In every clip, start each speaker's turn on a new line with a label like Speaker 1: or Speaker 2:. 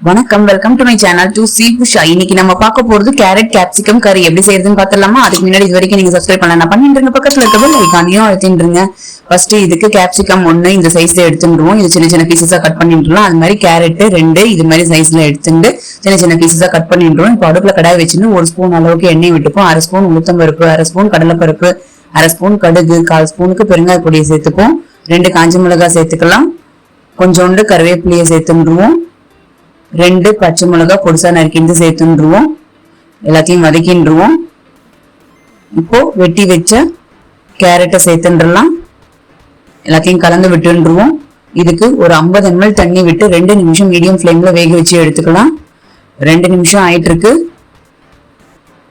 Speaker 1: வணக்கம், welcome to my channel to சி புஷா. இன்னைக்கு நம்ம பார்க்க போறது கேரட் கேப்சிகம் கறி எப்படி செய்யறதுன்னு பாத்துலாமா? அதுக்கு முன்னாடி இது வரைக்கும் நீங்க சப்ஸ்கிரைப் பண்ணலாம் பண்ணிட்டு பக்கத்துல இருக்க பெல் ஐகானையும் அழுத்திட்டுருங்க. ஃபர்ஸ்ட் இதுக்கு கேப்சிகம் 1 இந்த சைஸ்ல எடுத்துடுவோம். இது சின்ன சின்ன பீசஸா கட் பண்ணிட்டுலாம். அது மாதிரி கேரட் 2 இது மாதிரி சைஸ்ல எடுத்துட்டு சின்ன சின்ன பீசஸா கட் பண்ணிடுவோம். இப்போ அடுப்புல கடாய் வச்சுட்டு 1 ஸ்பூன் அளவுக்கு எண்ணெய் விட்டுப்போம். 1/2 ஸ்பூன் உளுத்தம்பருப்பு, 1/2 ஸ்பூன் கடலைப்பருப்பு, 1/2 ஸ்பூன் கடுகு, 1/4 ஸ்பூனுக்கு பெருங்காய பொடியை சேர்த்துப்போம். 2 காஞ்ச மிளகாய் சேர்த்துக்கலாம். கொஞ்சோண்டு கருவேப்பிலையை சேர்த்துடுவோம். 2 பச்சை மிளகாய் பொடிசா நறுக்கிட்டு சேர்த்துருவோம். எல்லாத்தையும் வதக்கின்றுவோம். இப்போ வெட்டி வச்ச கேரட்டை சேர்த்துடலாம். எல்லாத்தையும் கலந்து விட்டுருவோம். இதுக்கு ஒரு 50 ml தண்ணி விட்டு 2 நிமிஷம் மீடியம் ஃப்ளேம்ல வேக வச்சு எடுத்துக்கலாம். 2 நிமிஷம் ஆயிட்டு இருக்கு.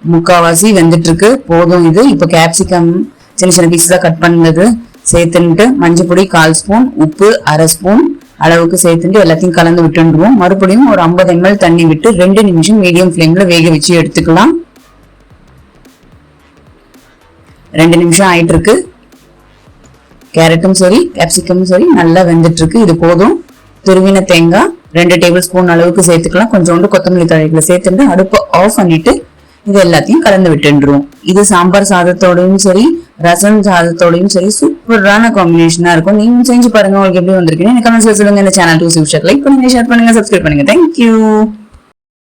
Speaker 1: முக்காவாசி வெந்துட்டு இருக்கு. போதும் இது. இப்போ கேப்சிகம் சின்ன சின்ன பீஸா கட் பண்ணது சேர்த்துட்டு மஞ்சள் பொடி 1/4 ஸ்பூன், உப்பு 1/2 ஸ்பூன் அளவுக்கு சேர்த்துட்டு எல்லாத்தையும் கலந்து விட்டுருவோம். மறுபடியும் ஒரு 50 ml தண்ணி விட்டு 2 நிமிஷம் மீடியம் ஃப்ளேம்ல வேக வச்சு எடுத்துக்கலாம். 2 நிமிஷம் ஆயிட்டு இருக்கு. கேரட்டும் சரி கேப்சிகமும் சரி நல்லா வெந்துட்டு இருக்கு. இது போதும். துருவின தேங்காய் 2 டேபிள் ஸ்பூன் அளவுக்கு சேர்த்துக்கலாம். கொஞ்சோண்டு கொத்தமல்லி தழைகளை சேர்த்துட்டு அடுப்பு ஆஃப் பண்ணிட்டு இது எல்லாத்தையும் கலந்து விட்டுருவோம். இது சாம்பார் சாதத்தோடையும் சரி ரசம் சாதத்தோடையும் சரி சூப்பரான காம்பினேஷனா இருக்கும். நீங்க செஞ்சு பாருங்க. உங்களுக்கு எப்படி வந்திருக்குன்னு எனக்கு கமெண்ட்ஸ்ல சொல்லுங்க. இந்த சேனல் டு சி புஷா லைக் பண்ணுங்க, ஷேர் பண்ணுங்க, சப்ஸ்கிரைப் பண்ணுங்க. தேங்க்யூ.